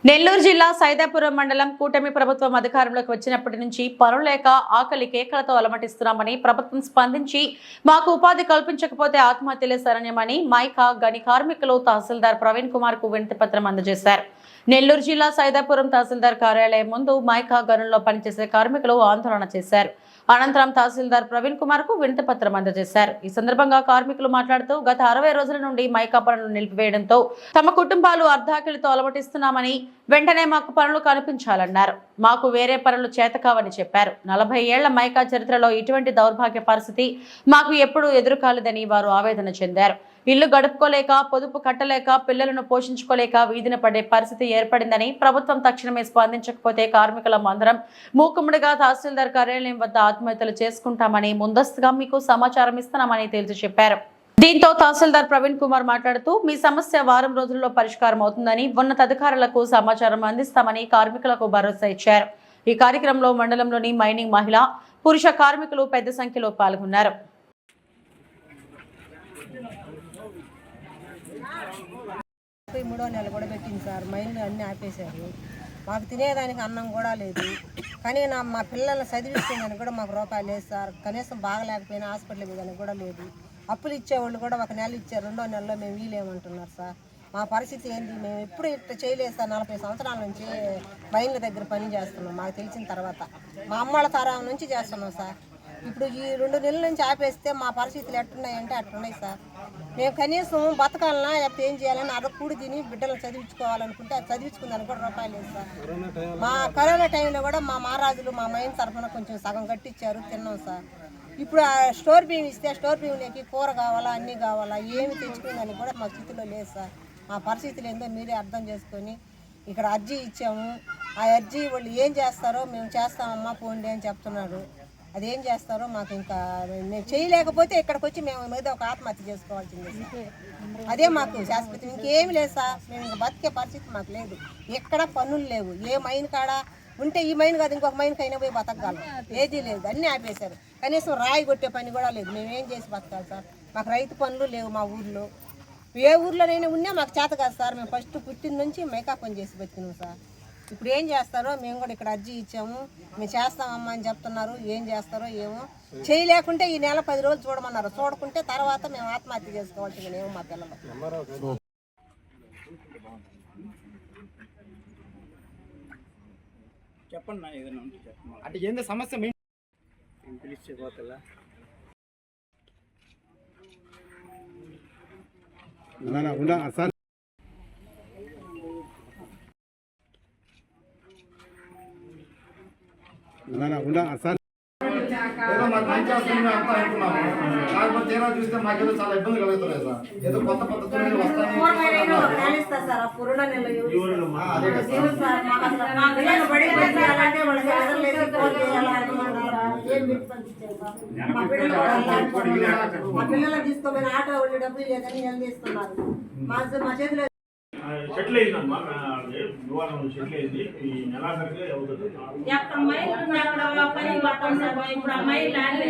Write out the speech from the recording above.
నెల్లూరు జిల్లా సైదాపురం మండలం కూటమి ప్రభుత్వం అధికారంలోకి వచ్చినప్పటి నుంచి పనులు లేక ఆకలి కేకలతో అలమటిస్తున్నామని ప్రభుత్వం స్పందించి మాకు ఉపాధి కల్పించకపోతే ఆత్మహత్యలే శరణ్యమని మైకా గని కార్మికులు తహసీల్దార్ ప్రవీణ్ కుమార్ కు వినతి పత్రం అందజేశారు. నెల్లూరు జిల్లా సైదాపురం తహసీల్దార్ కార్యాలయం ముందు మైకా గనుల్లో పనిచేసే కార్మికులు ఆందోళన చేశారు. అనంతరం తహసీల్దార్ ప్రవీణ్ కుమార్ కు వినతి పత్రం అందజేశారు. ఈ సందర్భంగా కార్మికులు మాట్లాడుతూ గత 60 రోజుల నుండి మైకా పనులు నిలిపివేయడంతో తమ కుటుంబాలు అర్ధాకిలితో అలమటిస్తున్నామని, వెంటనే మాకు పనులు కనిపించాలన్నారు. మాకు వేరే పనులు చేతకావని చెప్పారు. 40 ఏళ్ల మైకా చరిత్రలో ఇటువంటి దౌర్భాగ్య పరిస్థితి మాకు ఎప్పుడూ ఎదురుకాలేదని వారు ఆవేదన చెందారు. ఇల్లు గడుపుకోలేక, పొదుపు కట్టలేక, పిల్లలను పోషించుకోలేక వీధిన పడే పరిస్థితి ఏర్పడిందని, ప్రభుత్వం తక్షణమే స్పందించకపోతే కార్మికులం అందరం మూకుమ్మడిగా తహసీల్దార్ కార్యాలయం వద్ద ఆత్మహత్యలు చేసుకుంటామని ముందస్తుగా మీకు సమాచారం ఇస్తున్నామని తేల్చి చెప్పారు. దీంతో తహసీల్దార్ ప్రవీణ్ కుమార్ మాట్లాడుతూ మీ సమస్య వారం రోజుల్లో పరిష్కారం అవుతుందని, ఉన్నతాధికారులకు సమాచారం అందిస్తామని కార్మికులకు భరోసా ఇచ్చారు. ఈ కార్యక్రమంలో మండలంలోని మైనింగ్ మహిళా, పురుష కార్మికులు పెద్ద సంఖ్యలో పాల్గొన్నారు. 3వ నెల కూడా పెట్టింది సార్. మైన్లు అన్నీ ఆపేశారు. మాకు తినేదానికి అన్నం కూడా లేదు. కానీ మా పిల్లల్ని చదివిస్తుందని కూడా మాకు రూపాయలు లేదు సార్. కనీసం బాగలేకపోయినా హాస్పిటల్ పోయేదానికి కూడా లేదు. అప్పులు ఇచ్చేవాళ్ళు కూడా 1 నెల ఇచ్చారు, 2వ నెలలో మేము వీలేమంటున్నారు సార్. మా పరిస్థితి ఏంటి? మేము ఎప్పుడు ఇట్లా చేయలేదు సార్. 40 సంవత్సరాల నుంచి మైన్ల దగ్గర పని చేస్తున్నాం. మాకు తెలిసిన తర్వాత మా అమ్మల తరం నుంచి చేస్తున్నాం సార్. ఇప్పుడు ఈ 2 నెలల నుంచి ఆపేస్తే మా పరిస్థితులు ఎట్టున్నాయంటే అట్టున్నాయి సార్. మేము కనీసం బతకాలన్నా లేకపోతే ఏం చేయాలని కూడి తిని బిడ్డలను చదివించుకోవాలనుకుంటే అది చదివించుకుందానికి కూడా రూపాయలు లేదు సార్. మా కరోనా టైంలో కూడా మా మహారాజులు మా మైన్ తరఫున కొంచెం సగం కట్టించారు, తిన్నాం సార్. ఇప్పుడు ఆ స్టోర్ బియ్యం ఇస్తే స్టోర్ బియ్యంలోకి కూర కావాలా, అన్నీ కావాలా, ఏమి తెచ్చుకునేదానికి కూడా మా స్థితిలో లేదు సార్. మా పరిస్థితులు ఏందో మీరే అర్థం చేసుకొని ఇక్కడ అర్జీ ఇచ్చాము. ఆ అర్జీ వాళ్ళు ఏం చేస్తారో మేము చేస్తామమ్మా పోండి అని చెప్తున్నారు. అదేం చేస్తారో మాకు ఇంకా మేము చేయలేకపోతే ఇక్కడికి వచ్చి మేము మీద ఒక ఆత్మహత్య చేసుకోవాల్సిందే సార్. అదే మాకు శాశ్వతం, ఇంకేమి లేదు సార్. మేము ఇంకా బతికే పరిస్థితి మాకు లేదు. ఎక్కడ పనులు లేవు. ఏ మైన్ కాడ ఉంటే ఈ మైన్ కాదు ఇంకొక మైన్కి అయినా పోయి బతకగలం. ఏదీ లేదు, అన్నీ ఆపేశారు. కనీసం రాయి కొట్టే పని కూడా లేదు. మేమేం చేసి బతకాలి సార్? మాకు రైతు పనులు లేవు మా ఊర్లో. ఏ ఊర్లోనైనా ఉన్నా మాకు చేత కాదు సార్. మేము ఫస్ట్ పుట్టిన నుంచి మైకా పని చేసి బతికినాం సార్. ఇప్పుడు ఏం చేస్తారో మేము కూడా ఇక్కడ అర్జీ ఇచ్చాము. మేము చేస్తామమ్మా అని చెప్తున్నారు. ఏం చేస్తారో ఏమో. చేయలేకుంటే ఈ నెల 10 రోజులు చూడమన్నారు. చూడకుంటే తర్వాత మేము ఆత్మహత్య చేసుకోవాల్సిందేమో మా పిల్లలు. చెప్పండి ఏదైనా ఉంటే చెప్పండి. అంటే ఏందో సమస్య పిలిచిపోతా సార్. సార్ ఏదో మాకు మంచి వస్తుంది అంతా అనుకున్నాము. కాకపోతే తీరా చూస్తే మాకేదో చాలా ఇబ్బంది కలుగుతున్నాయి సార్. ఏదో కొత్త పద్ధతులు వస్తాయి. పిల్లలు తీసుకోమని ఆటో వాళ్ళు డబ్బులు లేదని నిలదీస్తున్నారు. మా చేతిలో సెటిల్ అయిందమ్మా. సెటిల్ అయింది. ఈ నెలాఖరికి అవుతుంది. ఇప్పుడు అమ్మాయి ల్యాండ్